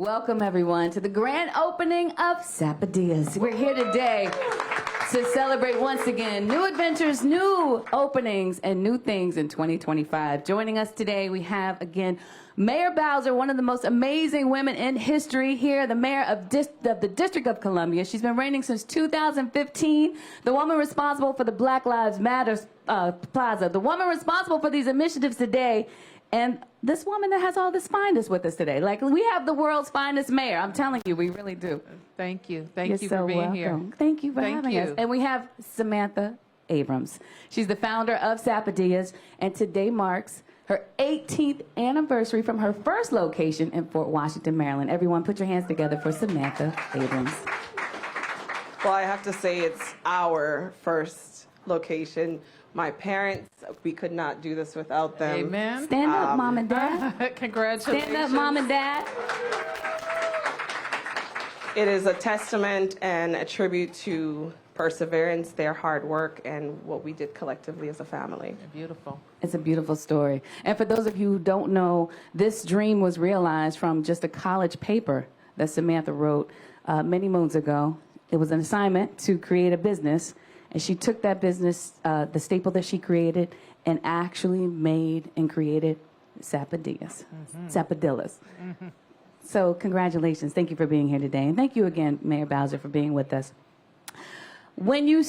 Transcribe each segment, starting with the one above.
Welcome, everyone, to the grand opening of Sapodilla's. We're here today to celebrate once again new adventures, new openings, and new things in 2025. Joining us today, we have, again, Mayor Bowser, one of the most amazing women in history here, the mayor of the District of Columbia. She's been reigning since 2015, the woman responsible for the Black Lives Matter Plaza, the woman responsible for these initiatives today, and this woman that has all this finest with us today. Like, we have the world's finest mayor. I'm telling you, we really do. Thank you. Thank you for being here. Thank you for having us. And we have Samantha Abrams. She's the founder of Sapodilla's, and today marks her 18th anniversary from her first location in Fort Washington, Maryland. Everyone put your hands together for Samantha Abrams. Well, I have to say it's our first location. My parents, we could not do this without them. Amen. Stand up, Mom and Dad. Congratulations. Stand up, Mom and Dad. It is a testament and a tribute to perseverance, their hard work, and what we did collectively as a family. Beautiful. It's a beautiful story. And for those of you who don't know, this dream was realized from just a college paper that Samantha wrote many moons ago. It was an assignment to create a business, and she took that business, the staple that she created, and actually made and created Sapodilla's. Sapodilla's. So congratulations. Thank you for being here today. And thank you again, Mayor Bowser, for being with us. When you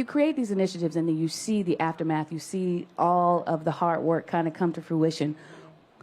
create these initiatives and then you see the aftermath, you see all of the hard work kind of come to fruition,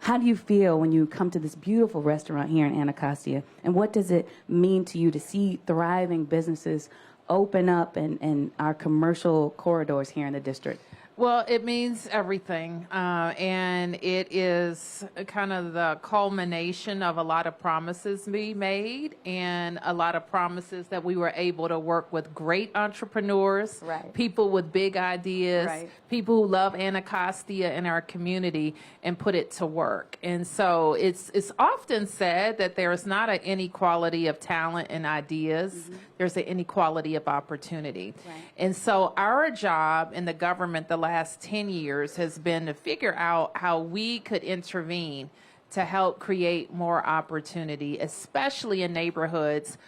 how do you feel when you come to this beautiful restaurant here in Anacostia? And what does it mean to you to see thriving businesses open up in our commercial corridors here in the district? Well, it means everything, and it is kind of the culmination of a lot of promises we made and a lot of promises that we were able to work with great entrepreneurs, right, people with big ideas, right, people who love Anacostia in our community and put it to work. And so it's often said that there is not an inequality of talent and ideas. There's an inequality of opportunity. Right. And so our job in the government the last 10 years has been to figure out how we could intervene to help create more opportunity, especially in neighborhoods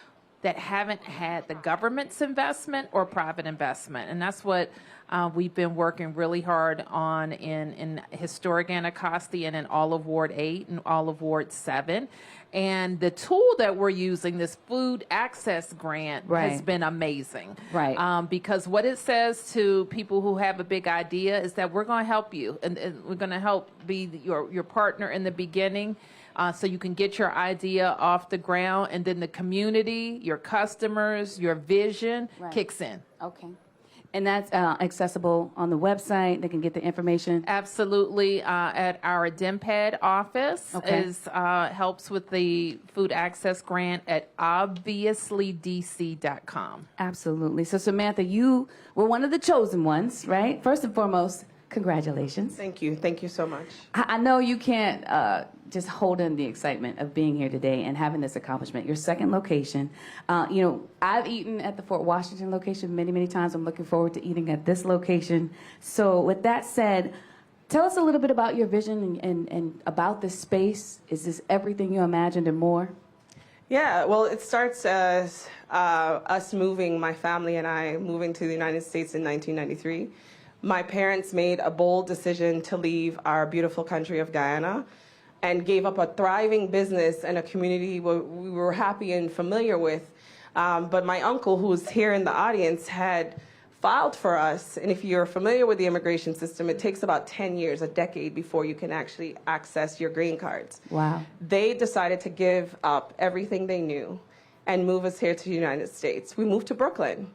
that haven't had the government's investment or private investment. And that's what we've been working really hard on in historic Anacostia and in all of Ward 8 and all of Ward 7. And the tool that we're using, this food access grant, has been amazing. Right. Because what it says to people who have a big idea is that we're going to help you, and we're going to help be your partner in the beginning, so you can get your idea off the ground, and then the community, your customers, your vision kicks in. Okay. And that's accessible on the website. They can get the information. Absolutely. At our DMPED office helps with the food access grant at Obviously.dc.gov. Absolutely. So Samantha, you were one of the chosen ones, right? First and foremost, congratulations. Thank you. Thank you so much. I know you can't just hold in the excitement of being here today and having this accomplishment. Your second location. I've eaten at the Fort Washington location many, many times. I'm looking forward to eating at this location. So with that said, tell us a little bit about your vision and about this space. Is this everything you imagined and more? Yeah, well, it starts as us moving, my family and I, moving to the United States in 1993. My parents made a bold decision to leave our beautiful country of Guyana and gave up a thriving business and a community we were happy and familiar with. But my uncle, who's here in the audience, had filed for us. And if you're familiar with the immigration system, it takes about 10 years, a decade, before you can actually access your green cards. Wow. They decided to give up everything they knew and move us here to the United States. We moved to Brooklyn.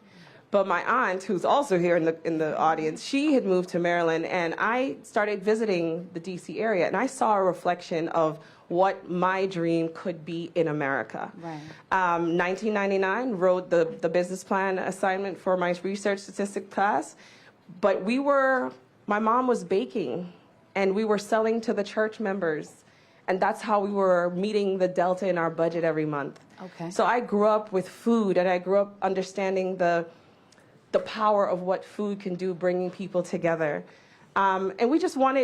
But my aunt, who's also here in the audience, she had moved to Maryland, and I started visiting the D.C. area, and I saw a reflection of what my dream could be in America. Right. 1999, wrote the business plan assignment for my research statistics class, but my mom was baking, and we were selling to the church members, and that's how we were meeting the delta in our budget every month. Okay. So I grew up with food, and I grew up understanding the power of what food can do, bringing people together. And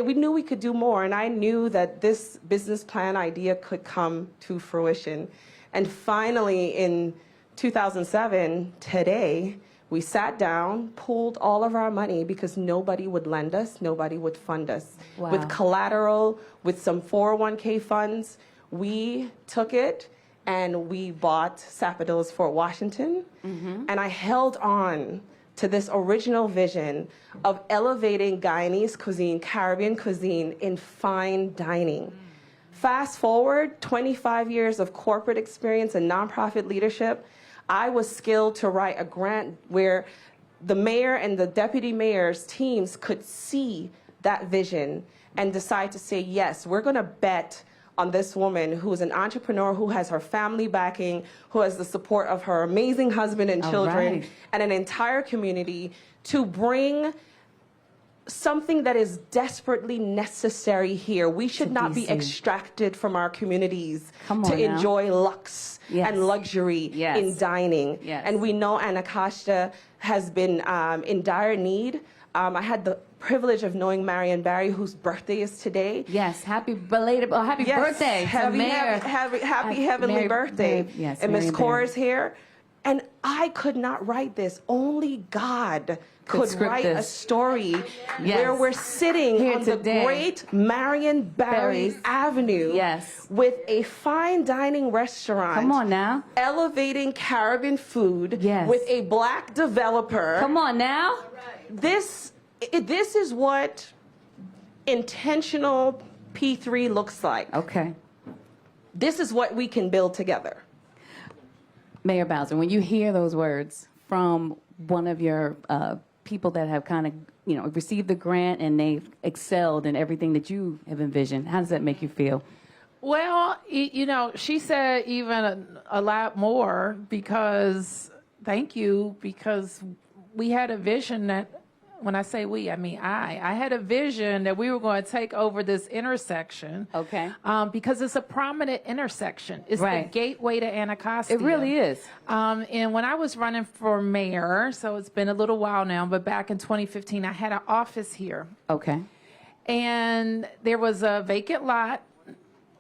we knew we could do more. And I knew that this business plan idea could come to fruition. And finally, in 2007, today, we sat down, pooled all of our money because nobody would lend us, nobody would fund us. Wow. With collateral, with some 401k funds, we took it and we bought Sapodilla's Fort Washington. And I held on to this original vision of elevating Guyanese cuisine, Caribbean cuisine in fine dining. Fast forward 25 years of corporate experience and nonprofit leadership, I was skilled to write a grant where the mayor and the deputy mayor's teams could see that vision and decide to say, yes, we're going to bet on this woman who is an entrepreneur, who has her family backing, who has the support of her amazing husband and children, right. and an entire community to bring something that is desperately necessary here. We should not be DC. extracted from our communities Come to on now. enjoy luxe Yes. and luxury Yes. in dining. Yes. And we know Anacostia has been in dire need. I had the privilege of knowing Marion Barry, whose birthday is today. Yes, happy belated, happy Yes, birthday to happy, Mayor. happy heavenly Mary- birthday. Mary- yes, and Miss Marion Cora Barry. is here. And I could not write this. Only God could script write a this. story Yes. where we're sitting Here on the today. great Marion Barry Barry's. Avenue Yes. with a fine dining restaurant. Come on now. Elevating Caribbean food Yes. with a black developer. Come on now. This is what intentional P3 looks like. Okay. This is what we can build together. Mayor Bowser, when you hear those words from one of your people that have kind of, received the grant and they've excelled in everything that you have envisioned, how does that make you feel? Well, she said even a lot more because, thank you, because we had a vision that, when I say we, I mean I had a vision that we were going to take over this intersection. Okay. Because it's a prominent intersection. It's Right. the gateway to Anacostia. It really is. And when I was running for mayor, so it's been a little while now, but back in 2015, I had an office here. Okay. And there was a vacant lot,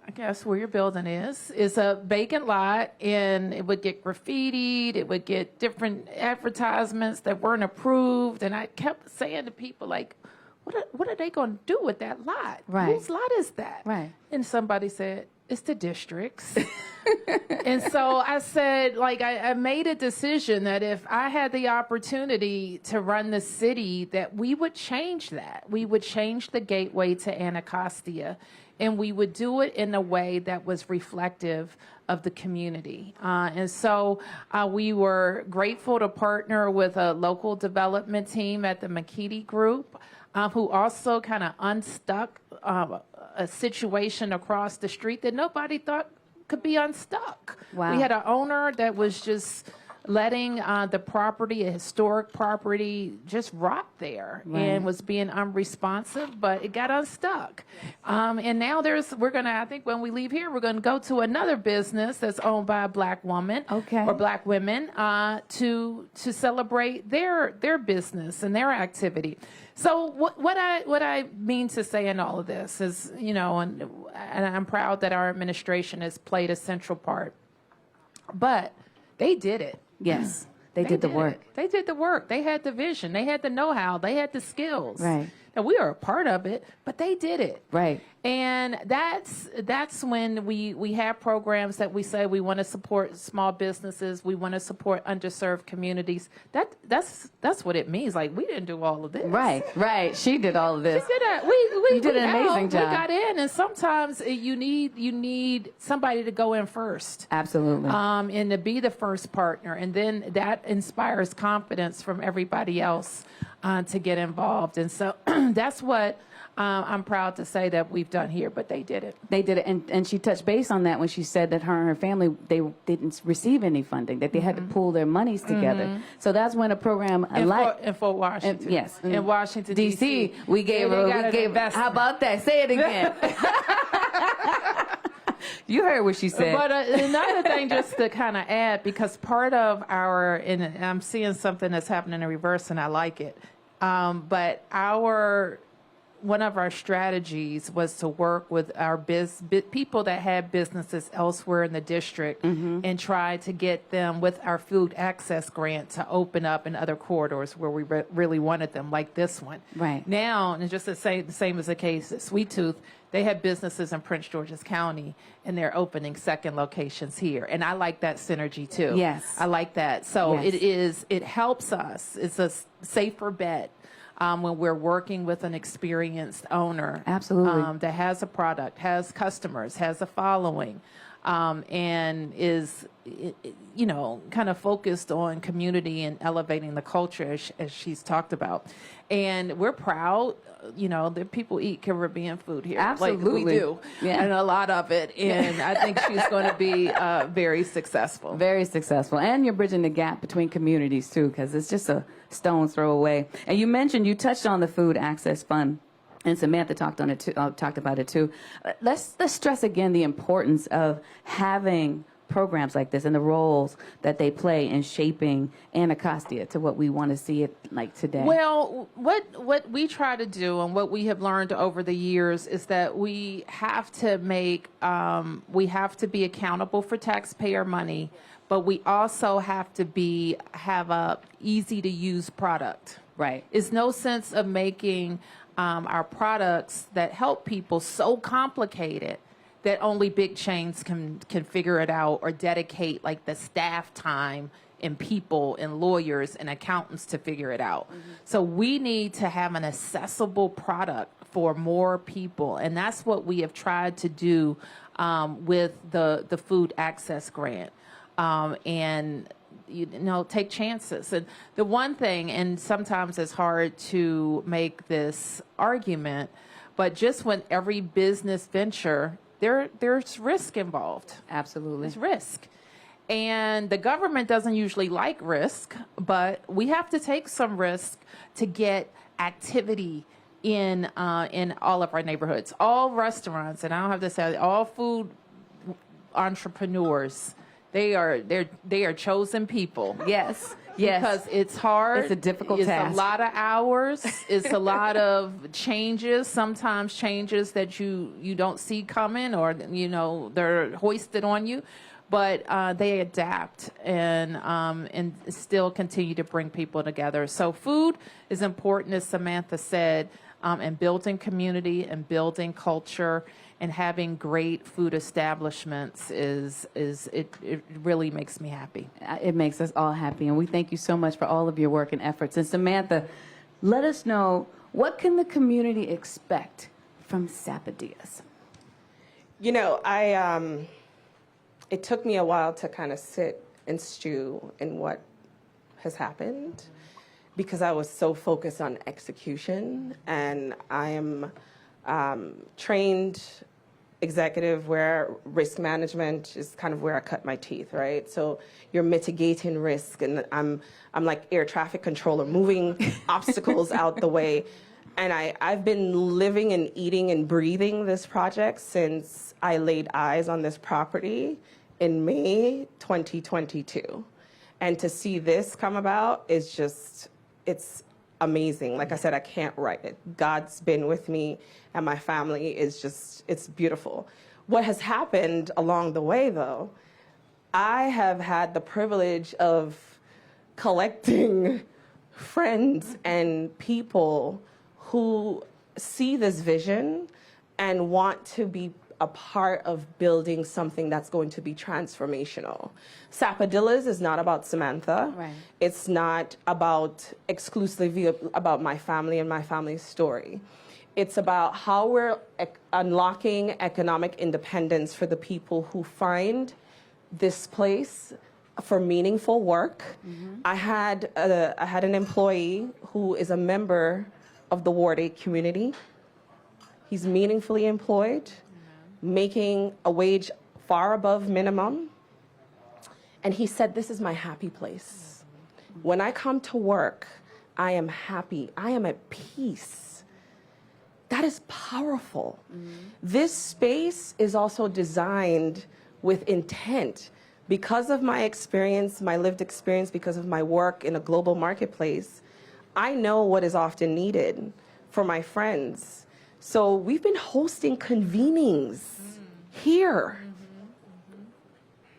I guess where your building is. It's a vacant lot, and it would get graffitied. It would get different advertisements that weren't approved. And I kept saying to people, like, what are they going to do with that lot? Right. Whose lot is that? Right. And somebody said, it's the district's. And so I said, like, I made a decision that if I had the opportunity to run the city, that we would change that. We would change the gateway to Anacostia, and we would do it in a way that was reflective of the community. And so we were grateful to partner with a local development team at the McKeedy Group, who also kind of unstuck a situation across the street that nobody thought could be unstuck. Wow. We had an owner that was just letting the property, a historic property, just rot there. Right. And was being unresponsive, but it got unstuck. And now I think when we leave here, we're going to go to another business that's owned by a black woman Okay. or black women to celebrate their business and their activity. So what I mean to say in all of this is, and I'm proud that our administration has played a central part, but they did it. Yes. They did the work. They did the work. They had the vision. They had the know-how. They had the skills. Right. And we are a part of it, but they did it. Right. And that's when we have programs that we say we want to support small businesses. We want to support underserved communities. That's what it means. Like, we didn't do all of this. Right. She did all of this. We did it. You did an amazing job. We got in, and sometimes you need somebody to go in first. Absolutely. And to be the first partner, and then that inspires confidence from everybody else to get involved. And so that's what I'm proud to say that we've done here, but they did it. They did it, and she touched base on that when she said that her and her family, they didn't receive any funding, that they had to pool their monies together. So that's when a program In Fort Washington. yes, In Washington, D.C., we gave They got her, an investment. how about that? Say it again. You heard what she said. But another thing, just to kind of add, because part of and I'm seeing something that's happening in reverse, and I like it, but our one of our strategies was to work with our people that had businesses elsewhere in the district and try to get them with our food access grant to open up in other corridors where we really wanted them, like this one. Right. Now, and just the same as the case at Sweet Tooth, they have businesses in Prince George's County, and they're opening second locations here. And I like that synergy, too. Yes. I like that. So Yes. it helps us. It's a safer bet when we're working with an experienced owner. Absolutely. That has a product, has customers, has a following, and is, kind of focused on community and elevating the culture, as she's talked about. And we're proud, that people eat Caribbean food here. Absolutely. Like we do. Yeah. And a lot of it. And I think she's going to be very successful. Very successful. And you're bridging the gap between communities, too, because it's just a stone's throw away. And you touched on the Food Access Fund. And Samantha talked about it too. Let's stress again the importance of having programs like this and the roles that they play in shaping Anacostia to what we want to see it like today. Well, what we try to do and what we have learned over the years is that we have to be accountable for taxpayer money, but we also have a easy to use product. Right. It's no sense of making our products that help people so complicated that only big chains can figure it out or dedicate like the staff time and people and lawyers and accountants to figure it out. So we need to have an accessible product for more people. And that's what we have tried to do with the Food Access Grant. And take chances. And the one thing, and sometimes it's hard to make this argument, but just when every business venture, there's risk involved. Absolutely. There's risk. And the government doesn't usually like risk, but we have to take some risk to get activity in all of our neighborhoods. All restaurants, and I don't have to say all food entrepreneurs, they are chosen people. Yes. Yes. Because it's hard. It's a difficult task. It's a lot of hours. It's a lot of changes, sometimes changes that you don't see coming or, they're hoisted on you. But they adapt and still continue to bring people together. So food is important, as Samantha said, and building community and building culture and having great food establishments it really makes me happy. It makes us all happy, and we thank you so much for all of your work and efforts. And Samantha, let us know, what can the community expect from Sapodillas? It took me a while to kind of sit and stew in what has happened because I was so focused on execution, and I am trained executive where risk management is kind of where I cut my teeth, right? So you're mitigating risk, and I'm like air traffic controller, moving obstacles out the way. And I've been living and eating and breathing this project since I laid eyes on this property in May 2022. And to see this come about is just, it's amazing. Like I said, I can't write it. God's been with me, and my family is just, it's beautiful. What has happened along the way, though, I have had the privilege of collecting friends and people who see this vision and want to be a part of building something that's going to be transformational. Sapodillas is not about Samantha. Right. It's not about exclusively about my family and my family's story. It's about how we're unlocking economic independence for the people who find this place for meaningful work. Mm-hmm. I had an employee who is a member of the Ward 8 community. He's meaningfully employed, making a wage far above minimum. And he said, this is my happy place. When I come to work, I am happy. I am at peace. That is powerful. This space is also designed with intent. Because of my experience, my lived experience, because of my work in a global marketplace, I know what is often needed for my friends. So we've been hosting convenings here.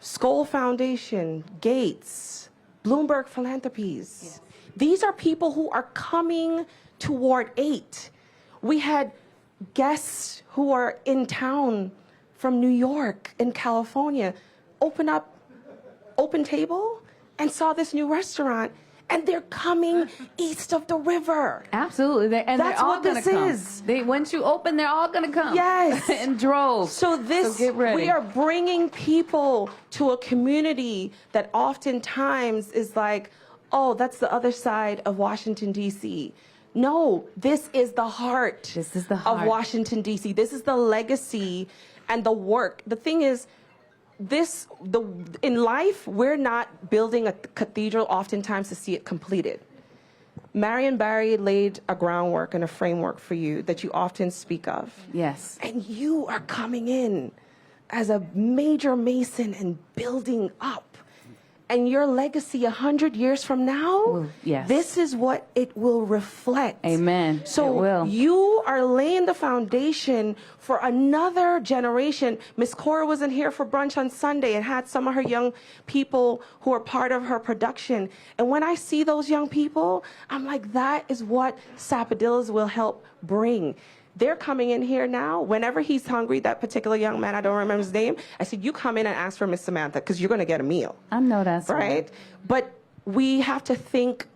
Skoll Foundation, Gates, Bloomberg Philanthropies. Yes. These are people who are coming to Ward 8. We had guests who are in town from New York and California open table and saw this new restaurant, and they're coming east of the river. Absolutely. That's they're all what this come. is. Once you open, they're all going to come. Yes. In droves. So get ready. we are bringing people to a community that oftentimes is like, oh, that's the other side of Washington, D.C. No, this is the heart, of Washington, D.C. This is the legacy and the work. The thing is, in life, we're not building a cathedral oftentimes to see it completed. Marion Barry laid a groundwork and a framework for you that you often speak of. Yes. And you are coming in as a major mason and building up. And your legacy 100 years from now, yes, this is what it will reflect. Amen. So you are laying the foundation for another generation. Miss Cora was in here for brunch on Sunday and had some of her young people who are part of her production. And when I see those young people, I'm like, that is what Sapodillas will help bring. They're coming in here now. Whenever he's hungry, that particular young man, I don't remember his name, I said, you come in and ask for Miss Samantha because you're going to get a meal. I know that's right. But we have to think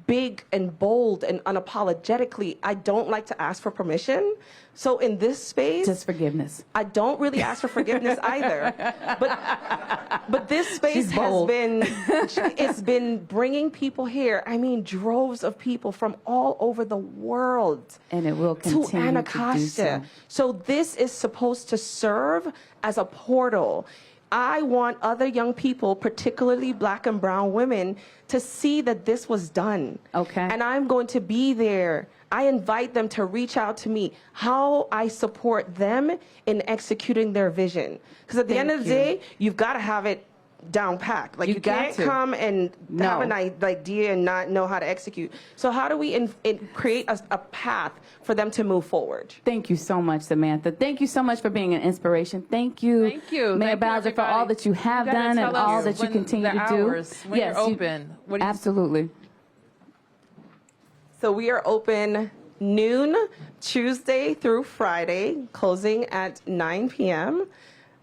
big and bold and unapologetically. I don't like to ask for permission. So in this space, just forgiveness. I don't really ask for forgiveness either. But this space has been, it's been bringing people here. I mean, droves of people from all over the world. And it will continue to Anacostia. So this is supposed to serve as a portal. I want other young people, particularly Black and brown women, to see that this was done. Okay. And I'm going to be there. I invite them to reach out to me, how I support them in executing their vision. Because at the end of the day, you've got to have it down packed. Like you can't come and have an idea and not know how to execute. So how do we create a path for them to move forward? Thank you so much, Samantha. Thank you so much for being an inspiration. Thank you, Mayor Bowser, for all that you have done and all that you continue to do. When you're open. Absolutely. So we are open noon, Tuesday through Friday, closing at 9 p.m.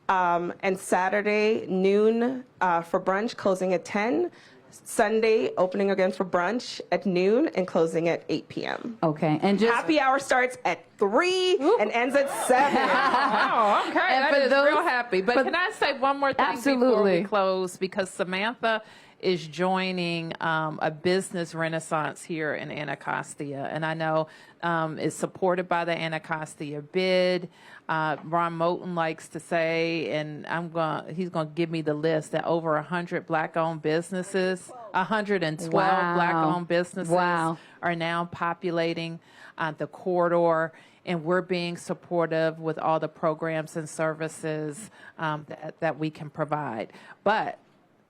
And Saturday, noon for brunch, closing at 10. Sunday, opening again for brunch at noon and closing at 8 p.m. Okay. And just happy hour starts at 3 and ends at 7. Wow, okay. That is real happy. But can I say one more thing before we close? Because Samantha is joining a business renaissance here in Anacostia. And I know it's supported by the Anacostia bid. Ron Moulton likes to say, and he's going to give me the list, that over 100 Black-owned businesses, 112 Black-owned businesses are now populating the corridor. And we're being supportive with all the programs and services that we can provide. But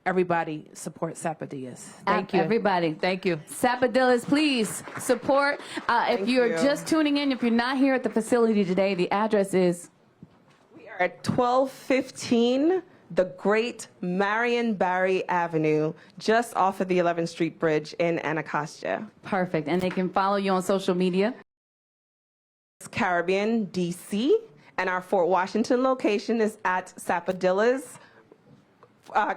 everybody support Sapodillas. Thank you. Everybody. Thank you. Sapodillas, please support. If you're just tuning in, if you're not here at the facility today, the address is? We are at 1215 the Great Marion Barry Avenue, just off of the 11th Street Bridge in Anacostia. Perfect. And they can follow you on social media? It's Caribbean, D.C., and our Fort Washington location is at Sapodillas,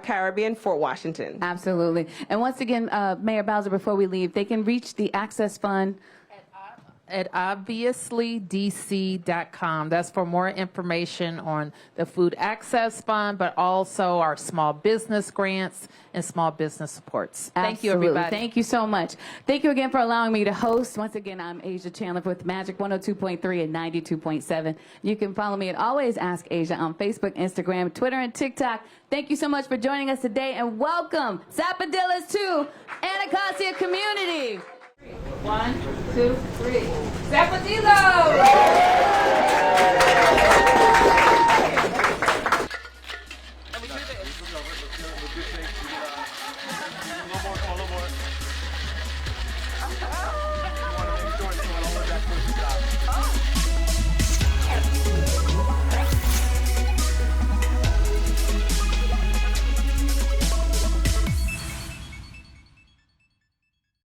Caribbean, Fort Washington. Absolutely. And once again, Mayor Bowser, before we leave, they can reach the Access Fund at obviously.dc.gov. That's for more information on the Food Access Fund, but also our small business grants and small business supports. Thank you, everybody. Thank you so much. Thank you again for allowing me to host. Once again, I'm Asia Chandler with Magic 102.3 and 92.7. You can follow me at Always Ask Asia on Facebook, Instagram, Twitter, and TikTok. Thank you so much for joining us today, and welcome Sapodillas to Anacostia community. 1, 2, 3. Sapodillas!